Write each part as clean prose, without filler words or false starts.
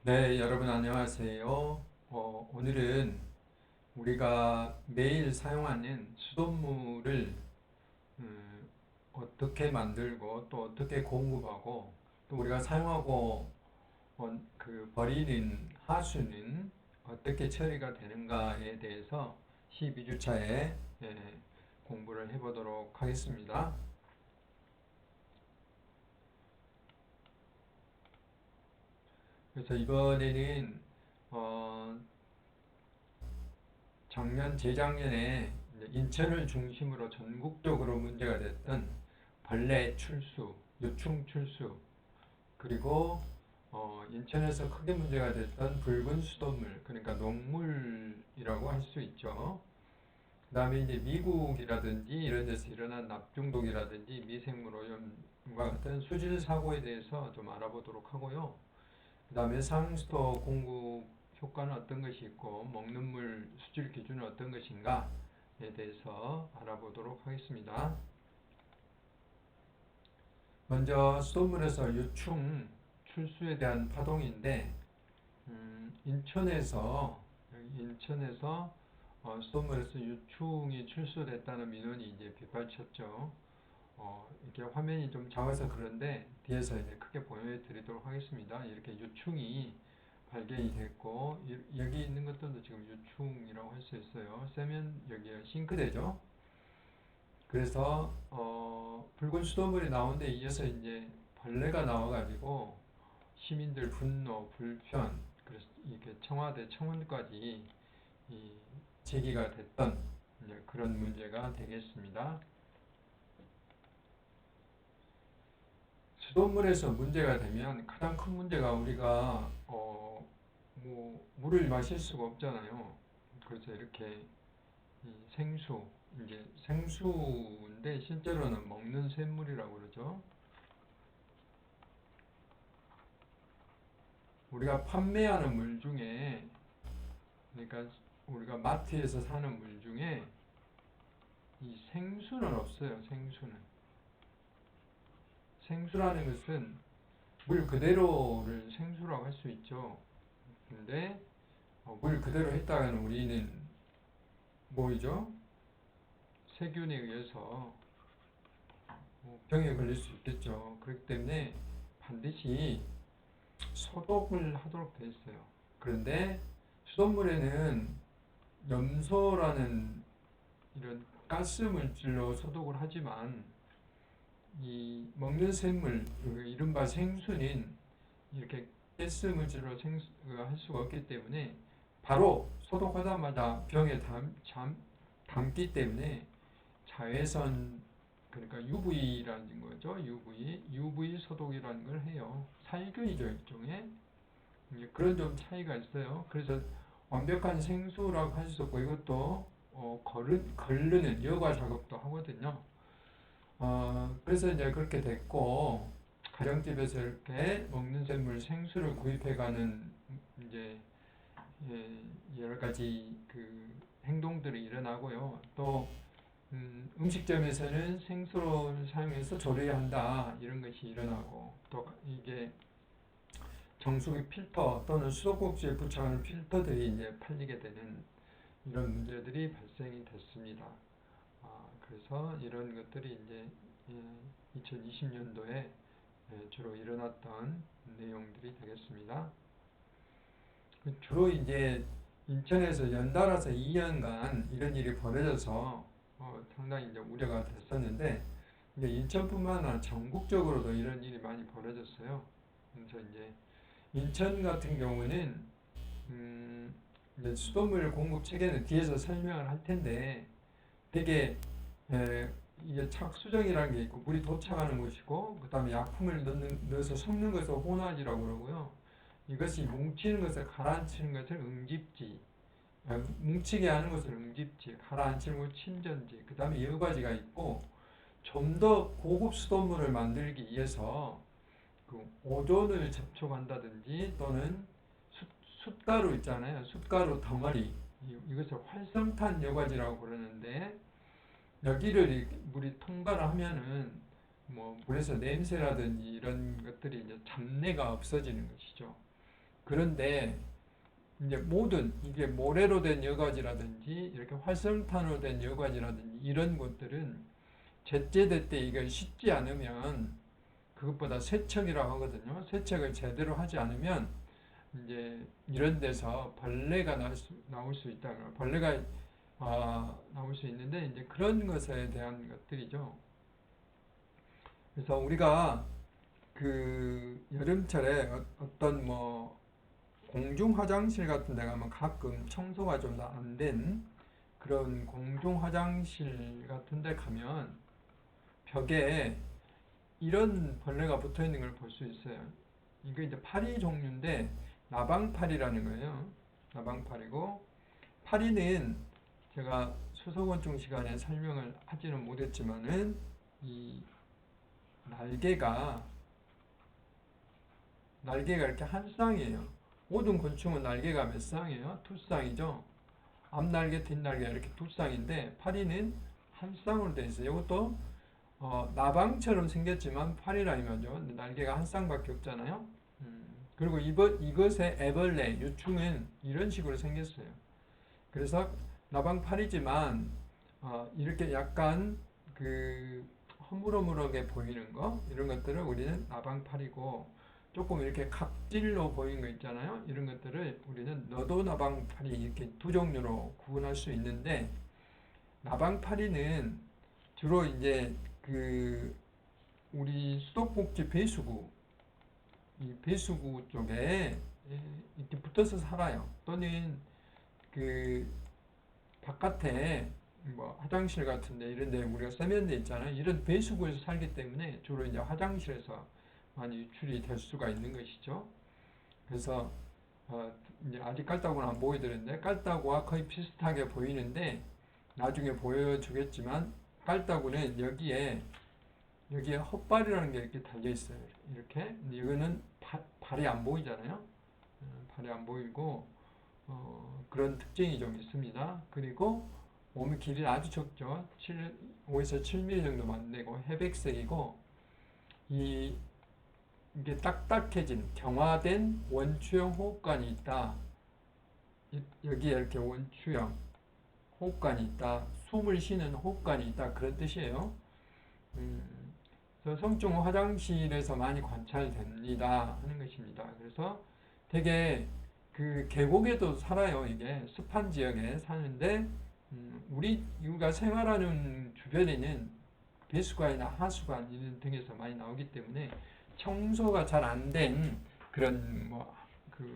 네, 여러분 안녕하세요. 오늘은 우리가 매일 사용하는 수돗물을 어떻게 만들고 또 어떻게 공급하고 또 우리가 사용하고 버리는 하수는 어떻게 처리가 되는가에 대해서 12주차에 공부를 해보도록 하겠습니다. 그래서 이번에는 어, 재작년에 인천을 중심으로 전국적으로 문제가 됐던 벌레 출수, 유충 출수, 그리고 인천에서 크게 문제가 됐던 붉은 수돗물, 그러니까 녹물이라고 할 수 있죠. 그 다음에 이제 미국이라든지 이런 데서 일어난 납중독이라든지 미생물 오염과 같은 수질 사고에 대해서 좀 알아보도록 하고요. 그 다음에 상수도 공급 효과는 어떤 것이 있고 먹는 물 수질 기준은 어떤 것인가에 대해서 알아보도록 하겠습니다. 먼저 수돗물에서 유충 출수에 대한 파동인데 인천에서 수돗물에서 유충이 출수됐다는 민원이 이제 빗발쳤죠. 이렇게 화면이 좀 작아서 그런데 뒤에서 이제 크게 보여드리도록 하겠습니다. 이렇게 유충이 발견이 됐고 여기 있는 것들도 지금 유충이라고 할 수 있어요. 세면 여기가 싱크대죠. 그래서 붉은 수돗물이 나온 데 이어서 이제 벌레가 나와가지고 시민들 분노, 불편, 그래서 이게 청와대 청원까지 제기가 됐던 그런 문제가 되겠습니다. 수돗물에서 문제가 되면 가장 큰 문제가 우리가 물을 마실 수가 없잖아요. 그래서 이렇게 생수, 이제 생수인데 실제로는 먹는 샘물이라고 그러죠. 우리가 판매하는 물 중에, 그러니까 우리가 마트에서 사는 물 중에 이 생수는 없어요. 생수라는 것은 물 그대로를 생수라고 할 수 있죠. 근데 물 그대로 했다가는 우리는 뭐죠? 세균에 의해서 병에 걸릴 수 있겠죠. 그렇기 때문에 반드시 소독을 하도록 되어 있어요. 그런데 수돗물에는 염소라는 이런 가스 물질로 소독을 하지만 이 먹는 샘물, 이른바 생수는 이렇게 가스 물질로 할 수가 없기 때문에 바로 소독하자마자 병에 담기 때문에 자외선, 그러니까 UV라는 거죠. UV 소독이라는 걸 해요. 살균이죠, 일종의. 그런 좀 차이가 있어요. 그래서 완벽한 생수라고 할 수 없고 이것도 걸르는 여과 작업도 하거든요. 그래서 이제 그렇게 됐고 가정집에서 이렇게 먹는 샘물 생수를 구입해가는 이제 여러 가지 그 행동들이 일어나고요. 또 음식점에서는 생수를 사용해서 조리해야 한다 이런 것이 일어나고 또 이게 정수기 필터 또는 수도꼭지에 부착하는 필터들이 이제 팔리게 되는 이런 문제들이 발생이 됐습니다. 그래서 이런 것들이 이제 2020년도에 주로 일어났던 내용들이 되겠습니다. 주로 이제 인천에서 연달아서 2년간 이런 일이 벌어져서 상당히 이제 우려가 됐었는데 이제 인천뿐만 아니라 전국적으로도 이런 일이 많이 벌어졌어요. 그래서 이제 인천 같은 경우는 이제 수돗물 공급 체계는 뒤에서 설명을 할 텐데 되게 이게 착수정이라는 게 있고 물이 도착하는 곳이고 그 다음에 약품을 넣어서 섞는 것을 혼화지라고 그러고요. 이것이 뭉치는 것을 가라앉히는 것을 응집지, 뭉치게 하는 것을 응집지, 가라앉히는 것을 침전지, 그 다음에 여러 가지가 있고 좀 더 고급 수돗물을 만들기 위해서 그 오존을 접촉한다든지 또는 숯가루 있잖아요. 숯가루 덩어리, 이것을 활성탄 여과지라고 그러는데 여기를 물이 통과를 하면은 뭐 물에서 냄새라든지 이런 것들이 이제 잡내가 없어지는 것이죠. 그런데 이제 모든 이게 모래로 된 여과지라든지 이렇게 활성탄으로 된 여과지라든지 이런 것들은 제때제때 이걸 씻지 않으면 그것보다 세척이라고 하거든요. 세척을 제대로 하지 않으면 이제 이런 데서 벌레가 나올 수 있다. 벌레가 나올 수 있는데 이제 그런 것에 대한 것들이죠. 그래서 우리가 그 여름철에 어떤 뭐 공중 화장실 같은 데 가면 가끔 청소가 좀 안 된 그런 공중 화장실 같은 데 가면 벽에 이런 벌레가 붙어 있는 걸 볼 수 있어요. 이거 이제 파리 종류인데 나방파리라는 거예요. 나방파리고 파리는 제가 수소곤충 시간에 설명을 하지는 못했지만은 이 날개가 이렇게 한 쌍이에요. 모든 곤충은 날개가 몇 쌍이에요? 두 쌍이죠. 앞날개, 뒷날개 이렇게 두 쌍인데 파리는 한 쌍으로 되어 있어요. 이것도 나방처럼 생겼지만 파리라 이 말이죠. 날개가 한 쌍밖에 없잖아요. 그리고 이것의 애벌레, 유충은 이런 식으로 생겼어요. 그래서 나방파리지만 이렇게 약간 그 허물허물하게 보이는 거 이런 것들을 우리는 나방파리고 조금 이렇게 각질로 보이는 거 있잖아요. 이런 것들을 우리는 너도나방파리 이렇게 두 종류로 구분할 수 있는데 나방파리는 주로 이제 그 우리 수도꼭지 배수구 이 배수구 쪽에 이렇게 붙어서 살아요. 또는 그 바깥에 뭐 화장실 같은데 이런데 우리가 세면대 있잖아요. 이런 배수구에서 살기 때문에 주로 이제 화장실에서 많이 유출이 될 수가 있는 것이죠. 그래서 이제 아직 깔따구는 안 보여드렸는데 깔따구와 거의 비슷하게 보이는데 나중에 보여주겠지만 깔따구는 여기에 헛발이라는 게 이렇게 달려 있어요. 이렇게. 근데 이거는 발이 안 보이잖아요. 발이 안 보이고 그런 특징이 좀 있습니다. 그리고 몸의 길이는 아주 적죠. 5에서 7mm 정도만 되고 회백색이고 이게 딱딱해진 경화된 원추형 호흡관이 있다. 여기에 이렇게 원추형 호흡관이 있다. 숨을 쉬는 호흡관이 있다. 그런 뜻이에요. 그래서 성충 화장실에서 많이 관찰됩니다 하는 것입니다. 그래서 되게 그 계곡에도 살아요. 이게 습한 지역에 사는데 우리가 생활하는 주변에는 배수관이나 하수관 이런 등에서 많이 나오기 때문에 청소가 잘 안 된 그런 뭐 그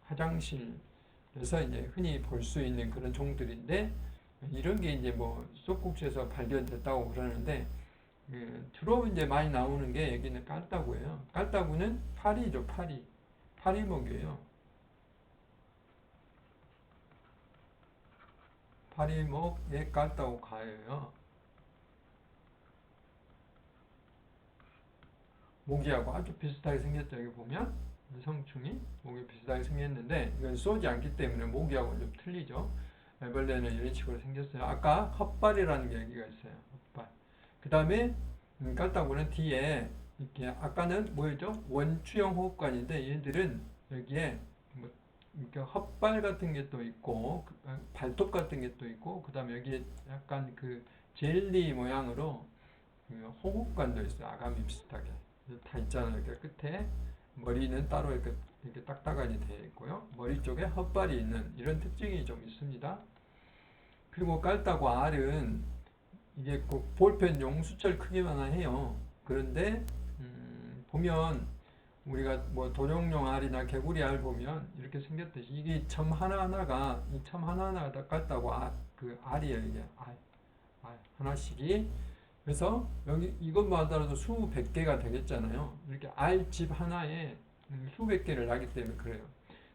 화장실에서 이제 흔히 볼 수 있는 그런 종들인데 이런 게 이제 뭐 수도꼭지에서 발견됐다고 그러는데 주로 이제 많이 나오는 게 여기는 깔따구예요. 깔따구는 파리죠, 파리목이에요. 파리목에 깔따구 가예요. 모기하고 아주 비슷하게 생겼죠. 여기 보면 성충이 모기 비슷하게 생겼는데 이건 쏘지 않기 때문에 모기하고는 좀 틀리죠. 애벌레는 이런 식으로 생겼어요. 아까 헛발이라는 게 여기가 있어요. 헛발. 그 다음에 깔따구는 뒤에 이렇게 아까는 뭐였죠? 원추형 호흡관인데 얘들은 여기에 뭐 이렇게 헛발 같은 게 또 있고 발톱 같은 게 또 있고 그 다음에 여기에 약간 그 젤리 모양으로 그 호흡관도 있어요. 아가미 비슷하게 다 있잖아요. 이렇게 끝에 머리는 따로 이렇게 딱딱하게 되어 있고요. 머리 쪽에 헛발이 있는 이런 특징이 좀 있습니다. 그리고 깔따구 알은 이게 꼭 볼펜 용수철 크기만 해요. 그런데 보면 우리가 뭐 도종용 알이나 개구리 알 보면 이렇게 생겼듯이 이게 점 하나하나가 이 점 하나하나가 다 깔따구 그 알이에요. 이게 알 하나씩이. 그래서 여기 이것만 하더라도 수백 개가 되겠잖아요. 이렇게 알집 하나에 수백 개를 나기 때문에 그래요.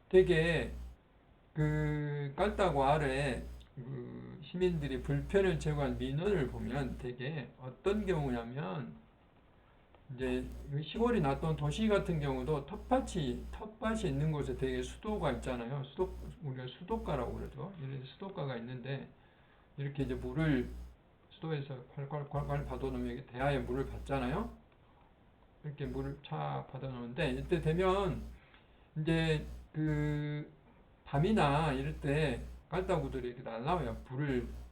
되게 그 깔따구 알에 그 시민들이 불편을 제거한 민원을 보면 되게 어떤 경우냐면 이제 시골이 낫던 도시 같은 경우도 텃밭이 있는 곳에 되게 수도가 있잖아요. 우리가 수도가라고 그러죠. 이런 수도가가 있는데 이렇게 이제 물을 수도에서 콸콸콸콸 받아놓으면 여기 대야에 물을 받잖아요. 이렇게 물을 차 받아놓는데 이때 되면 이제 그 밤이나 이럴 때 깔따구들이 이렇게 날라와요.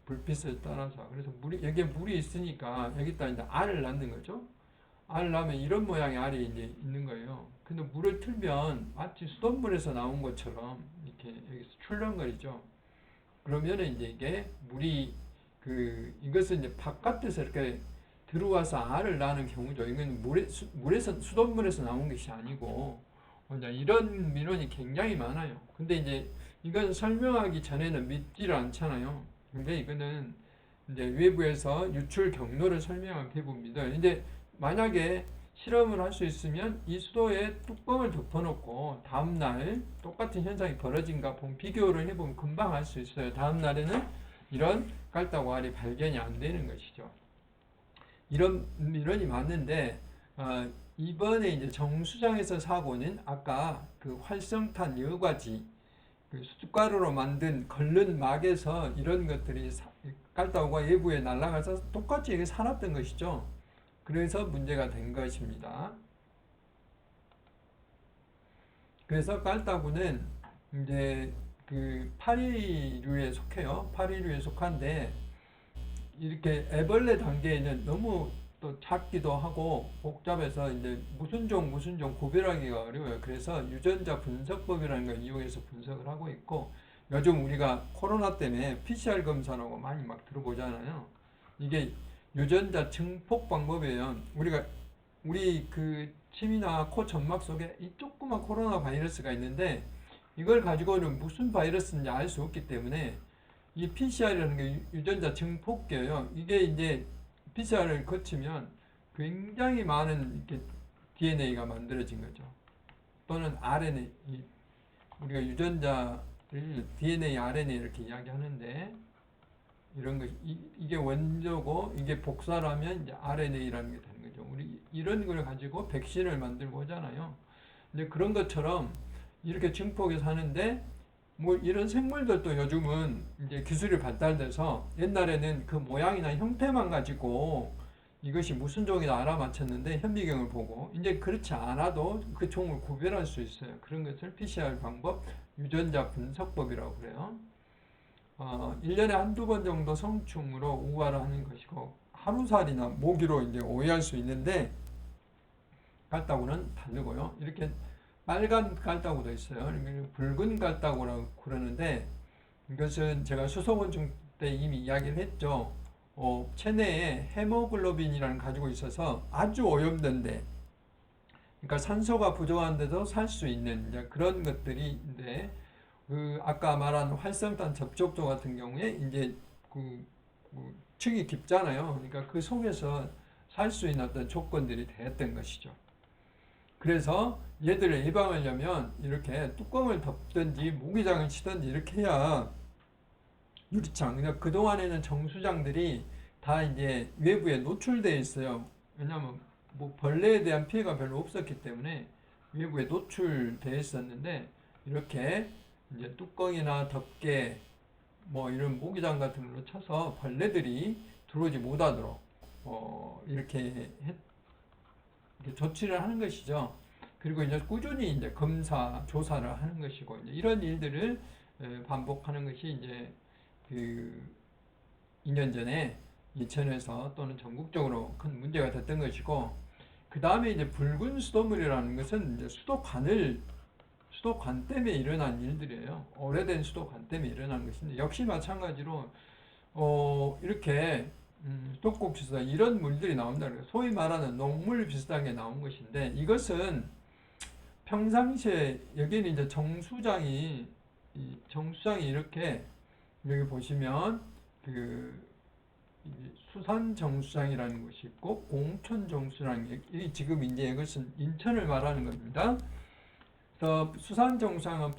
불빛을 따라서. 그래서 여기에 물이 있으니까 여기다 이제 알을 낳는 거죠. 알을 낳으면 이런 모양의 알이 이제 있는 거예요. 근데 물을 틀면 마치 수돗물에서 나온 것처럼 이렇게 여기서 출렁거리죠. 그러면은 이제 이게 물이 이것은 이제 바깥에서 이렇게 들어와서 알을 낳는 경우죠. 이건 물에서 수돗물에서 나온 것이 아니고 이제 이런 민원이 굉장히 많아요. 근데 이제 이건 설명하기 전에는 믿지를 않잖아요. 근데 이거는 이제 외부에서 유출 경로를 설명한 배부입니다. 이제 만약에 실험을 할 수 있으면 이 수도에 뚜껑을 덮어놓고 다음날 똑같은 현상이 벌어진가 비교를 해보면 금방 알 수 있어요. 다음날에는 이런 깔따구 알이 발견이 안 되는 것이죠. 이런 민원이 많은데 이번에 이제 정수장에서 사고는 아까 그 활성탄 여과지 그 숟가루로 만든 걸른 막에서 이런 것들이 깔따구가 외부에 날아가서 똑같이 여기 살았던 것이죠. 그래서 문제가 된 것입니다. 그래서 깔따구는 이제 그 파리류에 속해요. 파리류에 속한데 이렇게 애벌레 단계에는 너무 또 작기도 하고 복잡해서 이제 무슨 종 구별하기가 어려워요. 그래서 유전자 분석법이라는 걸 이용해서 분석을 하고 있고 요즘 우리가 코로나 때문에 PCR 검사라고 많이 막 들어보잖아요. 이게 유전자 증폭 방법이에요. 우리 그 침이나 코 점막 속에 이 조그만 코로나 바이러스가 있는데 이걸 가지고는 무슨 바이러스인지 알 수 없기 때문에 이 PCR이라는 게 유전자 증폭기예요. 이게 이제 PCR을 거치면 굉장히 많은 이렇게 DNA가 만들어진 거죠. 또는 RNA, 우리가 유전자를 DNA, RNA 이렇게 이야기하는데 이런 것 이게 원조고 이게 복사라면 이제 RNA라는 게 되는 거죠. 우리 이런 걸 가지고 백신을 만들고 하잖아요. 근데 그런 것처럼 이렇게 증폭해서 하는데 뭐 이런 생물들도 요즘은 이제 기술이 발달돼서 옛날에는 그 모양이나 형태만 가지고 이것이 무슨 종이다 알아맞혔는데 현미경을 보고 이제 그렇지 않아도 그 종을 구별할 수 있어요. 그런 것을 PCR 방법, 유전자 분석법이라고 그래요. 1년에 한두 번 정도 성충으로 우화를 하는 것이고 하루살이나 모기로 이제 오해할 수 있는데 깔따구는 다르고요. 이렇게 빨간 깔따구도 있어요. 붉은 깔따구라고 그러는데 이것은 제가 수소곤충 때 이미 이야기를 했죠. 체내에 헤모글로빈이라는 가지고 있어서 아주 오염된데 그러니까 산소가 부족한데도 살 수 있는 이제 그런 것들인데 그 아까 말한 활성탄 접촉조 같은 경우에 이제 층이 깊잖아요. 그러니까 그 속에서 살 수 있는 어떤 조건들이 됐던 것이죠. 그래서 얘들을 예방하려면 이렇게 뚜껑을 덮든지 모기장을 치든지 이렇게 해야 유리창. 그러니까 그동안에는 정수장들이 다 이제 외부에 노출되어 있어요. 왜냐하면 뭐 벌레에 대한 피해가 별로 없었기 때문에 외부에 노출되어 있었는데 이렇게 이제 뚜껑이나 덮개 뭐 이런 모기장 같은 걸로 쳐서 벌레들이 들어오지 못하도록 이렇게 조치를 하는 것이죠. 그리고 이제 꾸준히 이제 검사, 조사를 하는 것이고 이제 이런 일들을 반복하는 것이 이제 그 2년 전에 이천에서 또는 전국적으로 큰 문제가 됐던 것이고 그 다음에 이제 붉은 수돗물이라는 것은 이제 수도관 때문에 일어난 일들이에요. 오래된 수도관 때문에 일어난 것인데 역시 마찬가지로 이렇게 수도꼭지에서 이런 물들이 나온다는 거예요. 소위 말하는 녹물 비슷한 게 나온 것인데 이것은 평상시에 여기는 이제 정수장이 이렇게 여기 보시면 수산 정수장이라는 것이 있고 공천 정수라는 게 지금 이제 이것은 인천을 말하는 겁니다. 그래서 수산 정수장은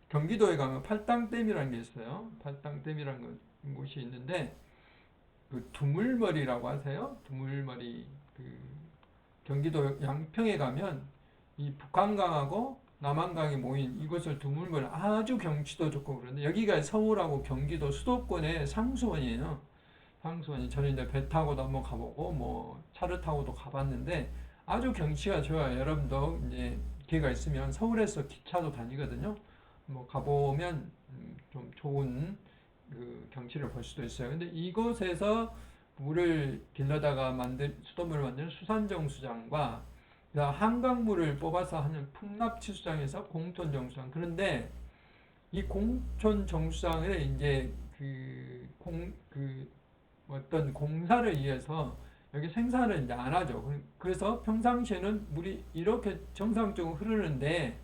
경기도에 가면 팔당댐이라는 게 있어요. 팔당댐이라는 곳이 있는데 그 두물머리라고 하세요. 두물머리 경기도 양평에 가면 이 북한강하고 남한강이 모인 이곳을 두물머리 아주 경치도 좋고 그런데 여기가 서울하고 경기도 수도권의 상수원이에요. 상수원이 저는 이제 배 타고도 한번 가보고 뭐 차를 타고도 가봤는데 아주 경치가 좋아요. 여러분도 이제 기회가 있으면 서울에서 기차도 다니거든요. 뭐 가보면 좀 좋은 그 경치를 볼 수도 있어요. 근데 이곳에서 물을 길러다가 수돗물을 만드는 수산정수장과 한강물을 뽑아서 하는 풍납치수장에서 공톤정수장. 그런데 이 공톤정수장을 이제 어떤 공사를 위해서 여기 생산을 이제 안 하죠. 그래서 평상시에는 물이 이렇게 정상적으로 흐르는데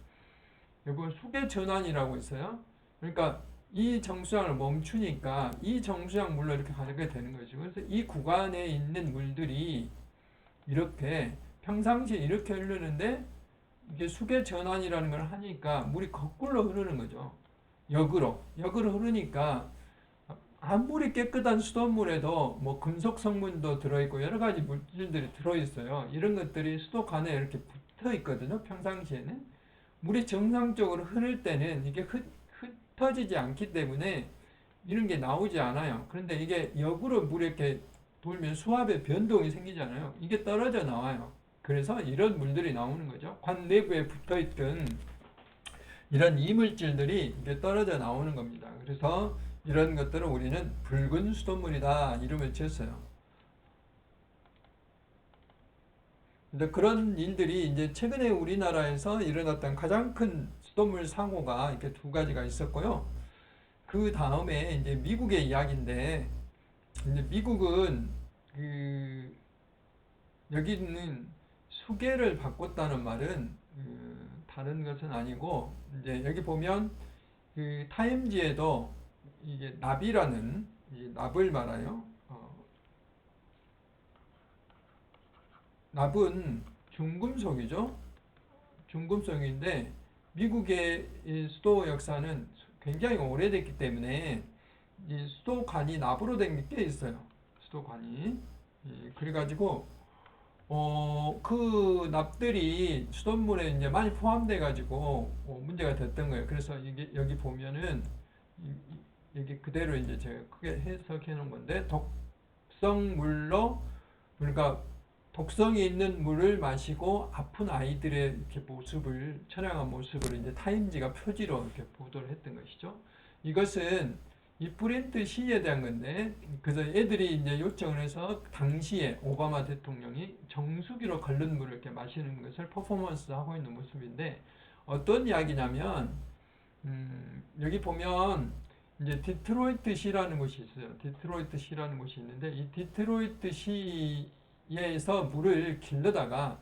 여기 수계 전환이라고 있어요. 그러니까 이 정수장을 멈추니까 이 정수장 물로 이렇게 가게 되는 거죠. 그래서 이 구간에 있는 물들이 이렇게 평상시에 이렇게 흐르는데 이게 수계 전환이라는 걸 하니까 물이 거꾸로 흐르는 거죠. 역으로 흐르니까 아무리 깨끗한 수돗물에도 뭐 금속 성분도 들어있고 여러 가지 물질들이 들어있어요. 이런 것들이 수도관에 이렇게 붙어 있거든요. 평상시에는 물이 정상적으로 흐를 때는 이게 흩어지지 않기 때문에 이런 게 나오지 않아요. 그런데 이게 역으로 물이 이렇게 돌면 수압의 변동이 생기잖아요. 이게 떨어져 나와요. 그래서 이런 물들이 나오는 거죠. 관 내부에 붙어 있던 이런 이물질들이 이게 떨어져 나오는 겁니다. 그래서 이런 것들을 우리는 붉은 수돗물이다 이름을 지었어요. 근데 그런 일들이 이제 최근에 우리나라에서 일어났던 가장 큰 수돗물 사고가 이렇게 두 가지가 있었고요. 그 다음에 이제 미국의 이야기인데, 이제 미국은 여기는 수계를 바꿨다는 말은 다른 것은 아니고, 이제 여기 보면 타임지에도 이게 납이라는 이 납을 말아요. 납은 중금속이죠. 중금속인데 미국의 이 수도 역사는 굉장히 오래됐기 때문에 이 수도관이 납으로 된 게 꽤 있어요. 수도관이. 그래가지고 그 납들이 수돗물에 이제 많이 포함돼 가지고 문제가 됐던 거예요. 그래서 이게 여기 보면은 여기 그대로 이제 제가 크게 해석해 놓은 건데 독성물로 그러니까 독성이 있는 물을 마시고 아픈 아이들의 이렇게 모습을 처량한 모습을 이제 타임지가 표지로 이렇게 보도를 했던 것이죠. 이것은 이 프린트 시에 대한 건데 그래서 애들이 이제 요청을 해서 당시에 오바마 대통령이 정수기로 끓는 물을 이렇게 마시는 것을 퍼포먼스 하고 있는 모습인데 어떤 이야기냐면 여기 보면 이제 디트로이트 시라는 곳이 있어요. 디트로이트 시라는 곳이 있는데 이 디트로이트 시에서 물을 길러다가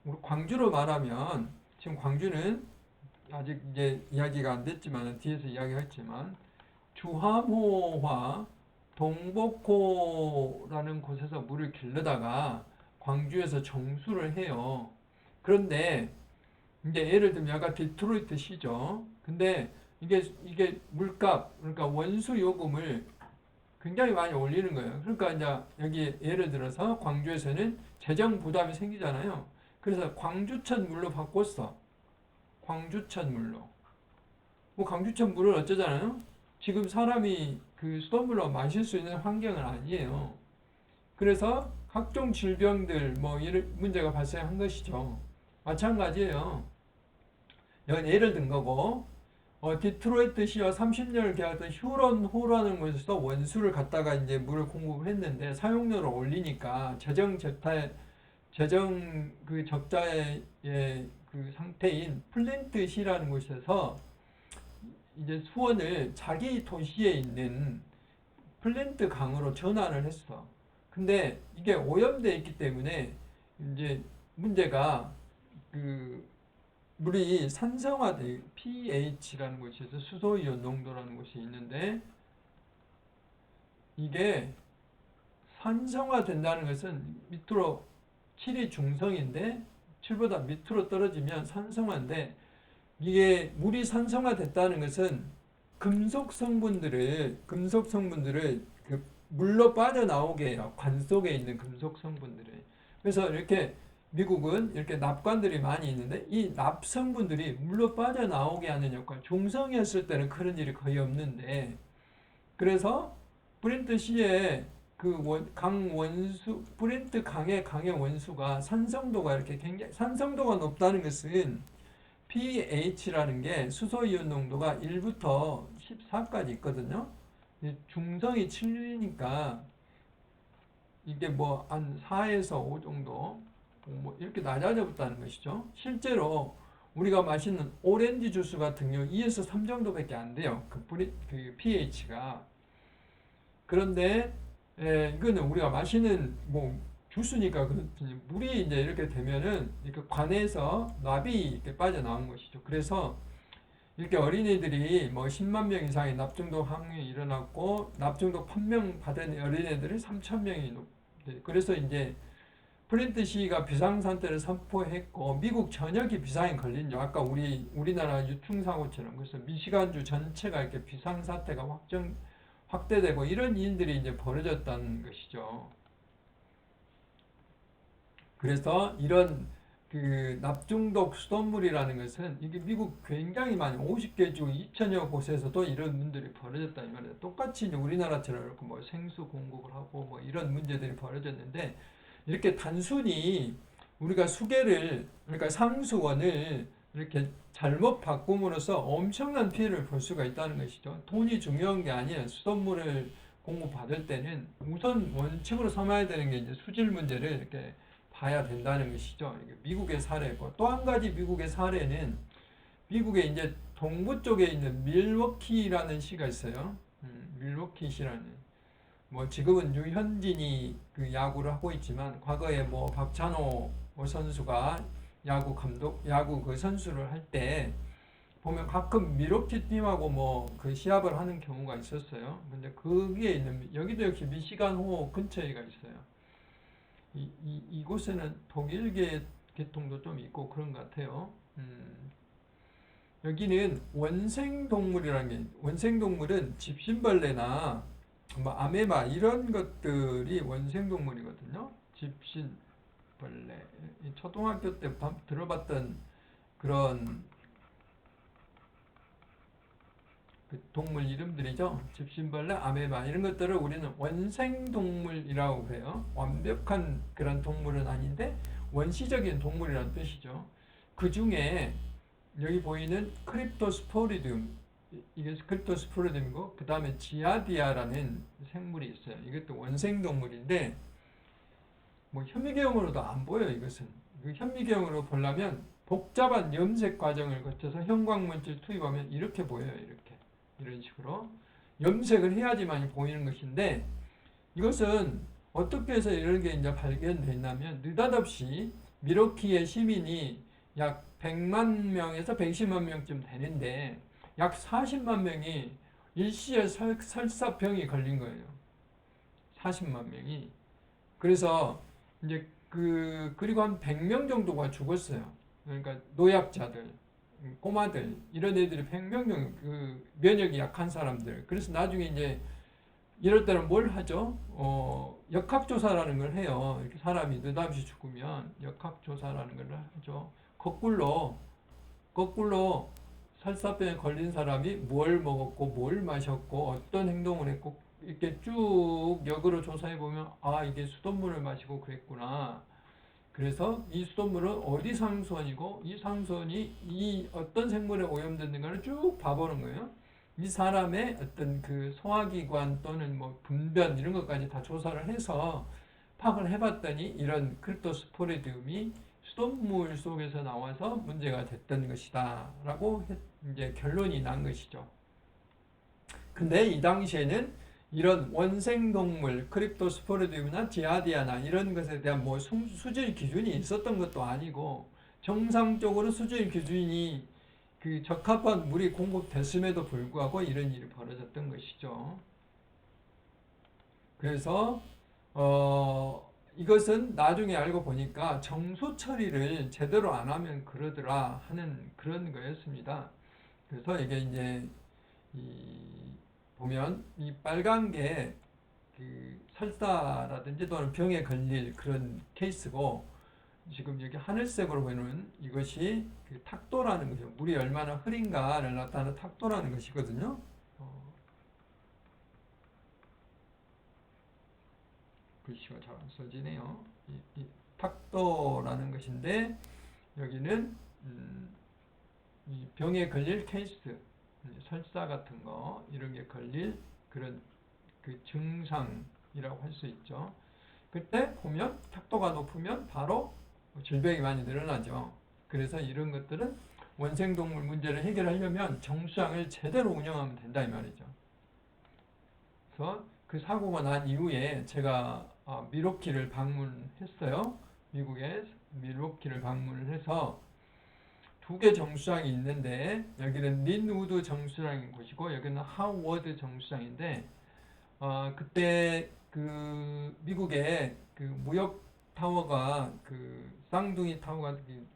우리 광주로 말하면 지금 광주는 아직 이제 이야기가 안 됐지만 뒤에서 이야기했지만 주하모와 동복호라는 곳에서 물을 길러다가 광주에서 정수를 해요. 그런데 이제 예를 들면 아까 디트로이트 시죠. 근데 이게 물값 그러니까 원수 요금을 굉장히 많이 올리는 거예요. 그러니까 이제 여기 예를 들어서 광주에서는 재정 부담이 생기잖아요. 그래서 광주천 물로 바꿨어. 광주천 물로. 뭐 광주천 물을 어쩌잖아요? 지금 사람이 그 수돗물로 마실 수 있는 환경은 아니에요. 그래서 각종 질병들 뭐 이런 문제가 발생한 것이죠. 마찬가지예요. 이건 예를 든 거고 디트로이트 시와 30년을 계약했던 휴런호라는 곳에서 원수를 갖다가 이제 물을 공급을 했는데 사용료를 올리니까 재정 그 적자의 그 상태인 플린트 시라는 곳에서 이제 수원을 자기 도시에 있는 플린트 강으로 전환을 했어. 근데 이게 오염되어 있기 때문에 이제 문제가 그 물이 산성화돼 pH라는 곳이 있어 수소이온 농도라는 곳이 있는데 이게 산성화된다는 것은 밑으로 7이 중성인데 7보다 밑으로 떨어지면 산성화인데 이게 물이 산성화됐다는 것은 금속 성분들을 그 물로 빠져나오게 해요. 관 속에 있는 금속 성분들을. 그래서 이렇게 미국은 이렇게 납관들이 많이 있는데 이 납 성분들이 물로 빠져나오게 하는 역할. 중성이었을 때는 그런 일이 거의 없는데 그래서 프린트 시에 강원수 브렌트 강의 원수가 산성도가 이렇게 굉장히 산성도가 높다는 것은 pH라는 게 수소이온 농도가 1부터 14까지 있거든요. 중성이 7이니까 이게 뭐 한 4에서 5 정도 뭐 이렇게 낮아져 있다는 것이죠. 실제로 우리가 마시는 오렌지 주스 같은 경우 2에서 3 정도밖에 안 돼요. 그 pH가. 그런데 이거는 우리가 마시는 뭐 주스니까 물이 이제 이렇게 되면은 이렇게 관에서 납이 이렇게 빠져나온 것이죠. 그래서 이렇게 어린이들이 뭐 10만 명 이상의 납중독 확률이 일어났고 납중독 판명 받은 어린이들이 3천 명이 그래서 이제 프렌트 시가 비상상태를 선포했고 미국 전역이 비상에 걸린 아까 우리나라 유충사고처럼 그래서 미시간주 전체가 이렇게 비상사태가 확대되고 이런 일들이 이제 벌어졌다는 것이죠. 그래서 이런 그 납중독 수돗물이라는 것은 이게 미국 굉장히 많이 50개 중 2천여 곳에서도 이런 문제들이 벌어졌다 이 말이에요. 똑같이 이제 우리나라처럼 이렇게 뭐 생수 공급을 하고 뭐 이런 문제들이 벌어졌는데 이렇게 단순히 우리가 그러니까 상수원을 이렇게 잘못 바꿈으로써 엄청난 피해를 볼 수가 있다는 것이죠. 돈이 중요한 게 아니에요. 수돗물을 공급받을 때는 우선 원칙으로 삼아야 되는 게 이제 수질 문제를 이렇게 봐야 된다는 것이죠. 미국의 사례고 또 한 가지 미국의 사례는 미국의 이제 동부 쪽에 있는 밀워키라는 시가 있어요. 밀워키시라는 뭐 지금은 유현진이 그 야구를 하고 있지만 과거에 뭐 박찬호 선수가 야구 그 선수를 할 때 보면 가끔 밀워키 팀하고 뭐 그 시합을 하는 경우가 있었어요. 근데 거기에 있는 여기도 역시 미시간호 근처에가 있어요. 이곳에는 독일계 계통도 좀 있고 그런 것 같아요. 여기는 원생동물은 집신벌레나 뭐 아메바 이런 것들이 원생동물이거든요. 집신벌레 초등학교 때 들어봤던 그런 그 동물 이름들이죠. 집신벌레, 아메바 이런 것들을 우리는 원생동물이라고 해요. 완벽한 그런 동물은 아닌데 원시적인 동물이라는 뜻이죠. 그 중에 여기 보이는 크립토스포리디움 이게 크립토스포리디움이고 그 다음에 지아디아라는 생물이 있어요. 이것도 원생동물인데 뭐 현미경으로도 안 보여요. 이것은 현미경으로 보려면 복잡한 염색 과정을 거쳐서 형광물질 투입하면 이렇게 보여요. 이런 식으로 염색을 해야지만 보이는 것인데 이것은 어떻게 해서 이런 게 이제 발견됐냐면 느닷없이 밀워키의 시민이 약 100만 명에서 120만 명쯤 되는데 약 40만 명이 일시에 설사병이 걸린 거예요. 40만 명이. 그래서 이제 그리고 한 100명 정도가 죽었어요. 그러니까 노약자들. 꼬마들 이런 애들이 100명 정도 그 면역이 약한 사람들 그래서 나중에 이제 이럴 때는 뭘 하죠? 역학조사라는 걸 해요. 이렇게 사람이 느닷없이 죽으면 역학조사라는 걸 하죠. 거꾸로 설사병에 걸린 사람이 뭘 먹었고 뭘 마셨고 어떤 행동을 했고 이렇게 쭉 역으로 조사해 보면 아 이게 수돗물을 마시고 그랬구나. 그래서 이 수돗물은 어디 상수원이고 이 상수원이 이 어떤 생물에 오염됐는가를 쭉 봐보는 거예요. 이 사람의 어떤 그 소화기관 또는 뭐 분변 이런 것까지 다 조사를 해서 파악을 해봤더니 이런 크립토스포리디움이 수돗물 속에서 나와서 문제가 됐던 것이다 라고 이제 결론이 난 것이죠. 근데 이 당시에는 이런 원생동물, 크립토스포리디움이나 지아디아나 이런 것에 대한 뭐 수질 기준이 있었던 것도 아니고 정상적으로 수질 기준이 그 적합한 물이 공급됐음에도 불구하고 이런 일이 벌어졌던 것이죠. 그래서 이것은 나중에 알고 보니까 정수 처리를 제대로 안 하면 그러더라 하는 그런 거였습니다. 그래서 이게 이제 보면 이 빨간 게 그 설사라든지 또는 병에 걸릴 그런 케이스고 지금 여기 하늘색으로 보이는 이것이 그 탁도라는 것이죠. 물이 얼마나 흐린가를 나타내는 탁도라는 것이거든요. 글씨가 잘 안 써지네요. 이 탁도라는 것인데 여기는 이 병에 걸릴 케이스, 설사 같은 거 이런 게 걸릴 그런 그 증상이라고 할 수 있죠. 그때 보면 탁도가 높으면 바로 질병이 많이 늘어나죠. 그래서 이런 것들은 원생동물 문제를 해결하려면 정수장을 제대로 운영하면 된다 이 말이죠. 그래서 그 사고가 난 이후에 제가 밀워키를 방문했어요. 미국에 밀워키를 방문을 해서 두 개 정수장이 있는데 여기는 린우드 정수장인 곳이고 여기는 하워드 정수장인데 그때 그 미국의 그 무역 타워가 그 쌍둥이 타워가 그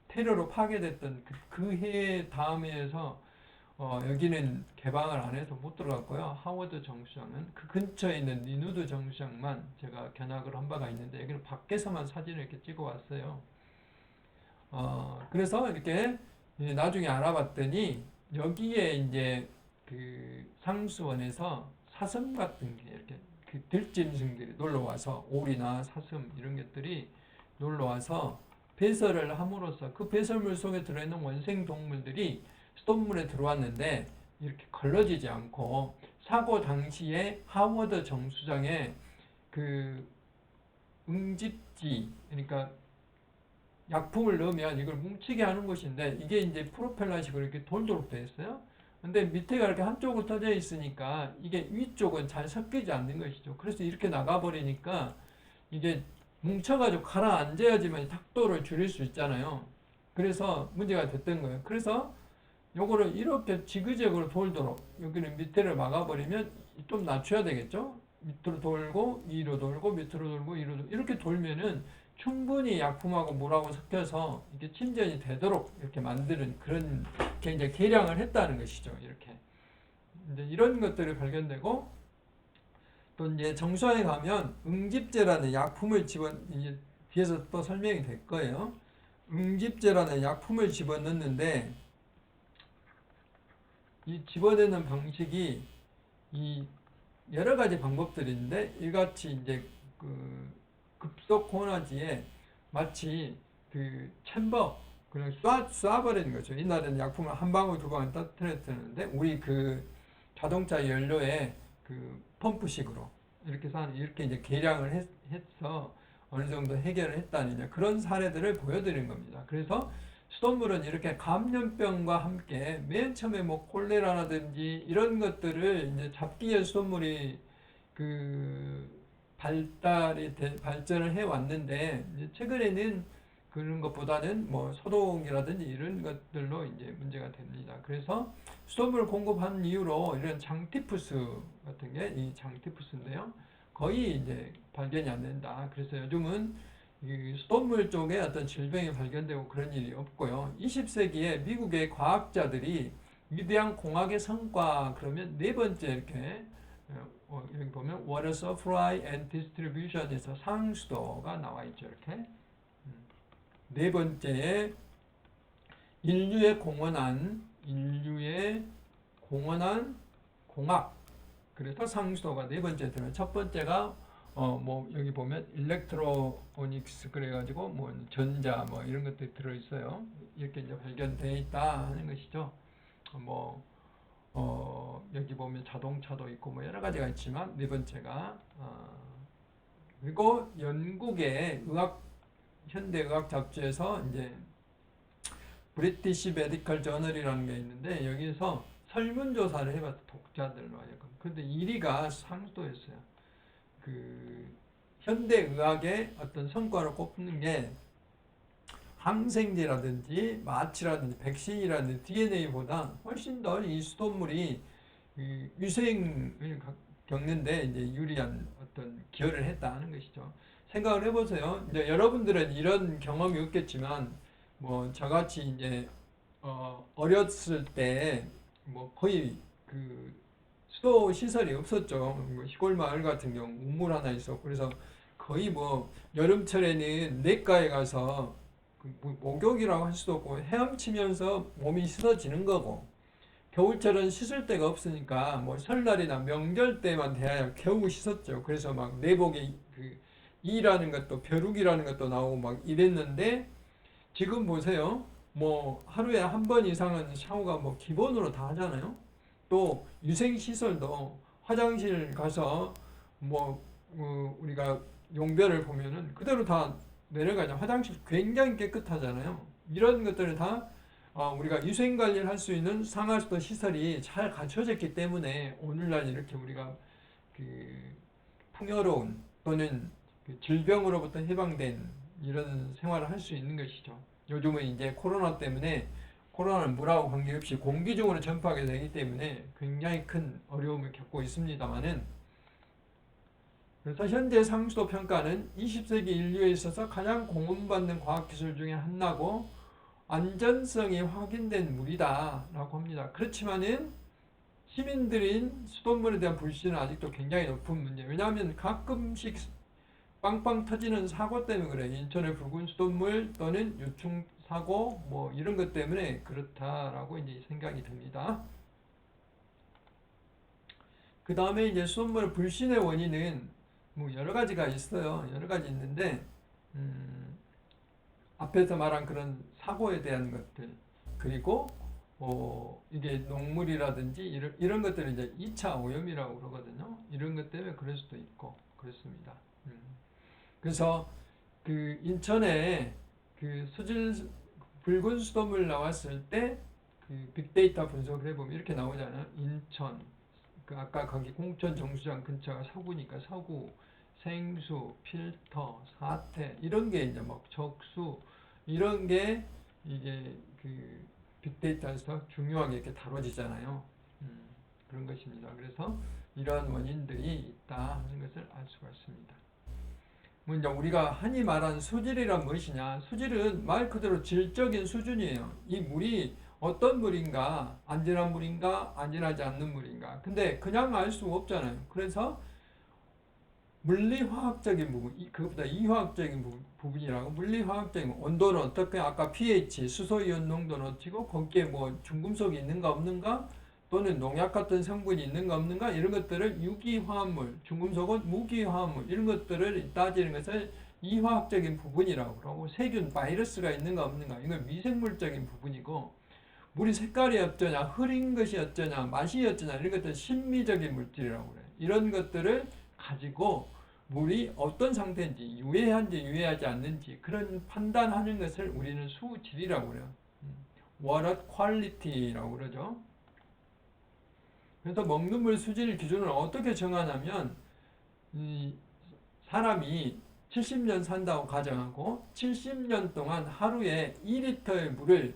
테러로 파괴됐던 그 해 다음 해에서 여기는 개방을 안 해서 못 들어갔고요. 하워드 정수장은 그 근처에 있는 린우드 정수장만 제가 견학을 한 바가 있는데 여기는 밖에서만 사진을 이렇게 찍어 왔어요. 그래서 이렇게 나중에 알아봤더니 여기에 이제 그 상수원에서 사슴 같은 게 이렇게 그 들짐승들이 놀러 와서 오리나 사슴 이런 것들이 놀러 와서 배설을 함으로써 그 배설물 속에 들어있는 원생 동물들이 수돗물에 들어왔는데 이렇게 걸러지지 않고 사고 당시에 하워드 정수장에 그 응집지 그러니까 약품을 넣으면 이걸 뭉치게 하는 것인데 이게 이제 프로펠러식으로 이렇게 돌도록 되어 있어요. 근데 밑에가 이렇게 한쪽으로 터져 있으니까 이게 위쪽은 잘 섞이지 않는 것이죠. 그래서 이렇게 나가버리니까 이게 뭉쳐가지고 가라앉아야지만 탁도를 줄일 수 있잖아요. 그래서 문제가 됐던 거예요. 그래서 요거를 이렇게 지그재그로 돌도록 여기는 밑에를 막아버리면 좀 낮춰야 되겠죠. 밑으로 돌고 위로 돌고 밑으로 돌고 위로 돌고 이렇게 돌면은 충분히 약품하고 물하고 섞여서 이게 침전이 되도록 이렇게 만드는 그런 게 이제 계량을 했다는 것이죠. 이렇게 이제 이런 것들이 발견되고 또 이제 정수환에 가면 응집제라는 약품을 이제 뒤에서 또 설명이 될 거예요. 응집제라는 약품을 집어넣는데 이 집어넣는 방식이 이 여러 가지 방법들이 있는데 이같이 이제 그 급속 고나지에 마치 그 챔버 그냥 쏴버리는 거죠. 이날은 약품을 한 방울 두 방울 떨어뜨렸는데 우리 그 자동차 연료에 그 펌프식으로 이렇게 이제 계량을 해서 어느 정도 해결을 했다는 이제 그런 사례들을 보여드린 겁니다. 그래서 수돗물은 이렇게 감염병과 함께 맨 처음에 뭐 콜레라라든지 이런 것들을 이제 잡기 위해 수돗물이 그 발전을 해 왔는데 이제 최근에는 그런 것보다는 뭐 소독이라든지 이런 것들로 이제 문제가 됩니다. 그래서 수돗물을 공급한 이후로 이런 장티푸스 같은 게 이 장티푸스인데요. 거의 이제 발견이 안 된다. 그래서 요즘은 이 수돗물 쪽에 어떤 질병이 발견되고 그런 일이 없고요. 20세기에 미국의 과학자들이 위대한 공학의 성과 그러면 네 번째 이렇게 여기 보면 Water Supply and Distribution에서 상수도가 나와 있죠. 이렇게 네 번째에 인류의 공헌한 공학 그래서 상수도가 네 번째 들어요. 첫 번째가 뭐 여기 보면 일렉트로닉스 그래가지고 뭐 전자 뭐 이런 것들이 들어 있어요. 이렇게 이제 발견돼 있다 하는 것이죠. 여기 보면 자동차도 있고 뭐 여러 가지가 있지만 네 번째가 그리고 영국의 현대의학 잡지에서 이제 브리티시 메디컬 저널이라는 게 있는데 여기서 설문조사를 해봤어 독자들로 하여금. 근데 1위가 상수도였어요. 그 현대의학의 어떤 성과를 꼽는 게 항생제라든지 마취라든지 백신이라든지 DNA보다 훨씬 더 이 수돗물이 위생을 겪는데 이제 유리한 어떤 기여를 했다 하는 것이죠. 생각을 해보세요. 이제 여러분들은 이런 경험이 없겠지만 뭐 저같이 이제 어렸을 때 뭐 거의 그 수도 시설이 없었죠. 뭐 시골 마을 같은 경우 우물 하나 있었고 그래서 거의 뭐 여름철에는 냇가에 가서 목욕이라고 할 수도 없고 헤엄치면서 몸이 씻어지는 거고 겨울철은 씻을 데가 없으니까 뭐 설날이나 명절 때만 돼야 겨우 씻었죠. 그래서 막 내복에 그 이라는 것도 벼룩이라는 것도 나오고 막 이랬는데 지금 보세요. 뭐 하루에 한 번 이상은 샤워가 뭐 기본으로 다 하잖아요. 또 위생 시설도 화장실 가서 뭐 우리가 용변을 보면은 그대로 다 내려가죠. 화장실 굉장히 깨끗하잖아요. 이런 것들을 다 우리가 위생 관리를 할 수 있는 상하수도 시설이 잘 갖춰졌기 때문에 오늘날 이렇게 우리가 그 풍요로운 또는 그 질병으로부터 해방된 이런 생활을 할 수 있는 것이죠. 요즘은 이제 코로나 때문에 코로나는 물하고 관계없이 공기 중으로 전파하게 되기 때문에 굉장히 큰 어려움을 겪고 있습니다만은 그래서 현재 상수도 평가는 20세기 인류에 있어서 가장 공헌받는 과학기술 중에 하나고 안전성이 확인된 물이다라고 합니다. 그렇지만은 시민들인 수돗물에 대한 불신은 아직도 굉장히 높은 문제. 왜냐하면 가끔씩 빵빵 터지는 사고 때문에 그래요. 인천의 붉은 수돗물 또는 유충 사고 뭐 이런 것 때문에 그렇다라고 이제 생각이 듭니다. 그 다음에 이제 수돗물 불신의 원인은 뭐 여러 가지가 있어요. 여러 가지 있는데 앞에서 말한 그런 사고에 대한 것들 그리고 이게 녹물이라든지 이런 것들을 이제 2차 오염이라고 그러거든요. 이런 것 때문에 그럴 수도 있고 그렇습니다. 그래서 그 인천에 그 붉은 수돗물 나왔을 때 그 빅데이터 분석을 해보면 이렇게 나오잖아요. 인천 그 아까 거기 공천 정수장 근처가 서구니까 서구 생수, 필터, 사태 이런 게 이제 막 적수 이런 게 이게 그 빅데이터에서 중요하게 이렇게 다뤄지잖아요. 그런 것입니다. 그래서 이러한 원인들이 있다 하는 것을 알 수가 있습니다. 먼저 우리가 흔히 말하는 수질이란 무엇이냐? 수질은 말 그대로 질적인 수준이에요. 이 물이 어떤 물인가, 안전한 물인가, 안전하지 않는 물인가. 근데 그냥 알 수가 없잖아요. 그래서 물리화학적인 부분, 그것보다 이화학적인 부분이라고 물리화학적인 온도는 어떻게 아까 pH, 수소이온 농도는 어떻고 거기에 뭐 중금속이 있는가 없는가 또는 농약 같은 성분이 있는가 없는가 이런 것들을 유기화합물, 중금속은 무기화합물 이런 것들을 따지는 것을 이화학적인 부분이라고 그러고 세균, 바이러스가 있는가 없는가 이건 미생물적인 부분이고 물이 색깔이 어쩌냐, 흐린 것이 어쩌냐, 맛이 어쩌냐 이런 것들은 심미적인 물질이라고 그래요. 이런 것들을 가지고 물이 어떤 상태인지 유해한지 유해하지 않는지 그런 판단하는 것을 우리는 수질이라고 그래요. Water quality라고 그러죠. 그래서 먹는 물 수질 기준을 어떻게 정하냐면 사람이 70년 산다고 가정하고 70년 동안 하루에 2리터의 물을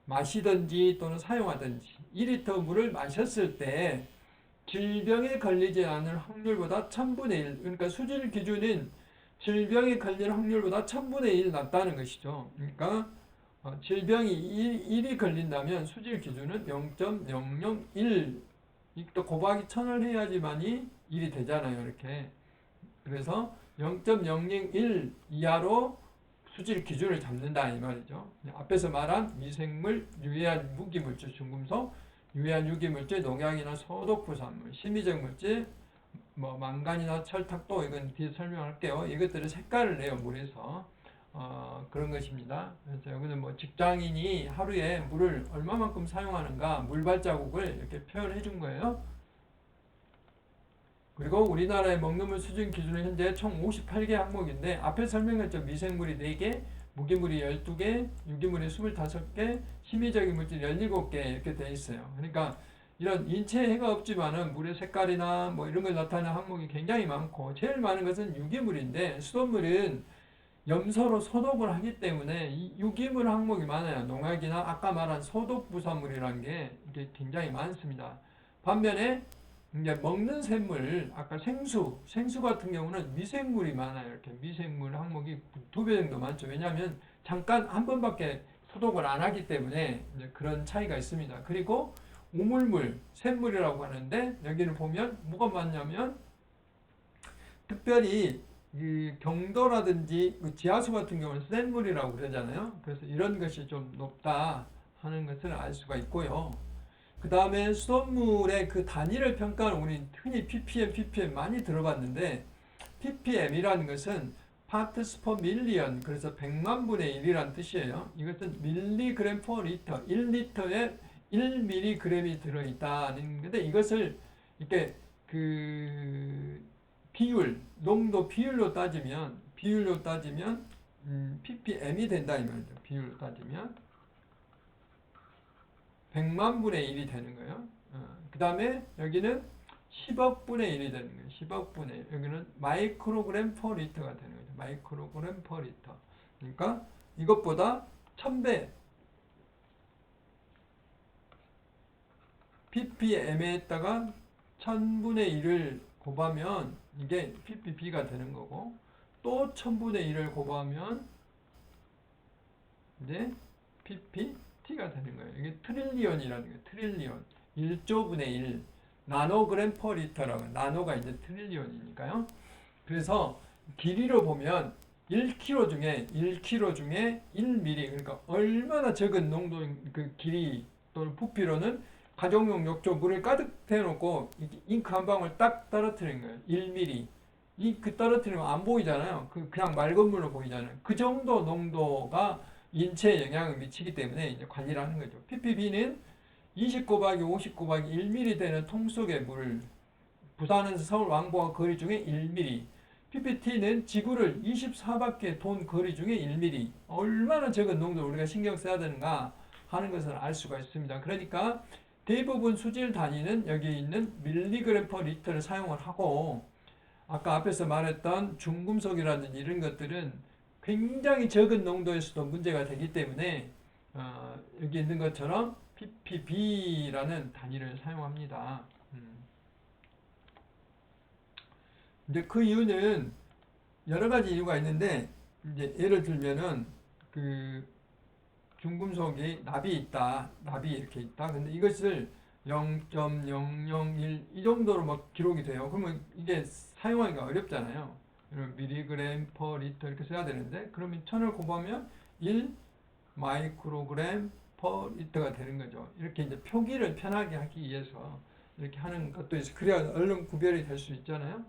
마시든지 또는 사용하든지 2리터 물을 마셨을 때 질병에 걸리지 않을 확률보다 1000분의 1 그러니까 수질 기준인 질병에 걸릴 확률보다 1000분의 1 낮다는 것이죠. 그러니까 질병이 1이 걸린다면 수질 기준은 0.001 또 곱하기 1000을 해야지만이 1이 되잖아요. 이렇게. 그래서 0.001 이하로 수질 기준을 잡는다 이 말이죠. 앞에서 말한 미생물, 유해한 무기물질, 중금속, 유해한 유기물질, 농약이나 소독부산물, 심미적 물질, 뭐 망간이나 철탁도 이건 뒤에 설명할게요. 이것들은 색깔을 내요 물에서 그런 것입니다. 그래서 여기는 뭐 직장인이 하루에 물을 얼마만큼 사용하는가 물 발자국을 이렇게 표현해 준 거예요. 그리고 우리나라의 먹는 물 수준 기준은 현재 총 58개 항목인데 앞에 설명했죠. 미생물이 4개, 무기물이 12개, 유기물이 25개, 심미적인 물질 17개 이렇게 되어 있어요. 그러니까 이런 인체에 해가 없지만은 물의 색깔이나 뭐 이런 걸 나타내는 항목이 굉장히 많고 제일 많은 것은 유기물인데 수돗물은 염소로 소독을 하기 때문에 이 유기물 항목이 많아요. 농약이나 아까 말한 소독부산물이라는 게 이게 굉장히 많습니다. 반면에 이제 먹는 샘물, 아까 생수 같은 경우는 미생물이 많아요. 이렇게 미생물 항목이 2배 정도 많죠. 왜냐하면 잠깐 한 번밖에 소독을 안 하기 때문에 이제 그런 차이가 있습니다. 그리고 우물물, 샘물이라고 하는데 여기는 보면 뭐가 많냐면 특별히 이 경도라든지 지하수 같은 경우는 샘물이라고 그러잖아요. 그래서 이런 것이 좀 높다 하는 것을 알 수가 있고요. 그 다음에 수돗물의 그 단위를 평가하는 우리 흔히 ppm 많이 들어봤는데 ppm이라는 것은 parts per million 그래서 100만 분의 1이라는 뜻이에요. 이것은 밀리그램 per 리터 1리터에 1mg이 들어있다는 건데 이것을 이렇게 그 비율 농도 비율로 따지면 ppm이 된다 이 말이죠. 비율로 따지면 100만 분의 1이 되는 거예요. 그 다음에 여기는 10억 분의 1이 되는 거예요. 10억 분의 1. 여기는 마이크로그램 퍼 리터가 되는 거죠. 마이크로그램 퍼 리터. 그러니까 이것보다 1000배 ppm에다가 1000분의 1을 곱하면 이게 ppb가 되는 거고 또 1000분의 1을 곱하면 이제 ppt가 되는 거예요. 이게 트릴리언이라는 거예요. 트릴리언. 1조 분의 1. 나노그램 퍼 리터라고. 나노가 이제 트릴리언이니까요. 그래서 길이로 보면 1kg 중에 1ml 그러니까 얼마나 적은 농도인 그 길이 또는 부피로는 가정용 욕조 물을 가득 대놓고 잉크 한 방울 딱 떨어뜨리는 거예요. 1ml. 그 떨어뜨리면 안 보이잖아요. 그냥 맑은 물로 보이잖아요. 그 정도 농도가 인체에 영향을 미치기 때문에 이제 관리를 하는 거죠. ppb는 20 곱하기 50 곱하기 1ml 되는 통 속의 물, 부산에서 서울 왕복한 거리 중에 1ml. ppt는 지구를 24바퀴 돈 거리 중에 1ml. 얼마나 적은 농도를 우리가 신경 써야 되는가 하는 것을 알 수가 있습니다. 그러니까 대부분 수질 단위는 여기 있는 밀리그램 퍼 리터를 사용을 하고 아까 앞에서 말했던 중금속이라든지 이런 것들은 굉장히 적은 농도에서도 문제가 되기 때문에 여기 있는 것처럼 ppb라는 단위를 사용합니다. 이제 그 이유는 여러 가지 이유가 있는데 이제 예를 들면은 그 중금속이 납이 있다, 납이 이렇게 있다. 근데 이것을 0.001 이 정도로 막 기록이 돼요. 그러면 이게 사용하기가 어렵잖아요. 미리그램 퍼 리터 이렇게 써야 되는데 그러면 1000을 곱하면 1 마이크로그램 퍼 리터가 되는 거죠. 이렇게 이제 표기를 편하게 하기 위해서 이렇게 하는 것도 있어요. 그래야 얼른 구별이 될 수 있잖아요.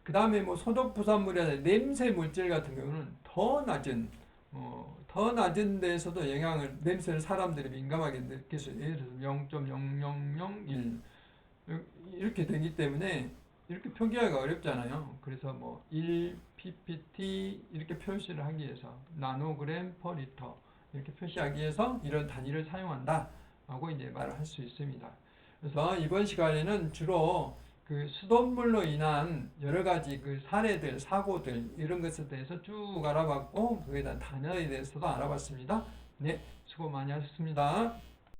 그 다음에 뭐 소독 부산물이나 냄새 물질 같은 경우는 더 낮은 데에서도 냄새를 사람들이 민감하게 느낄 수 있어요. 예를 들어서 0.0001 이렇게 되기 때문에 이렇게 표기하기가 어렵잖아요. 그래서 뭐 1ppt 이렇게 표시를 하기 위해서 나노그램 퍼 리터 이렇게 표시하기 위해서 이런 단위를 사용한다 하고 이제 말을 할 수 있습니다. 그래서 이번 시간에는 주로 그 수돗물로 인한 여러 가지 그 사례들, 사고들 이런 것에 대해서 쭉 알아봤고 그에 대한 단어에 대해서도 알아봤습니다. 네, 수고 많이 하셨습니다.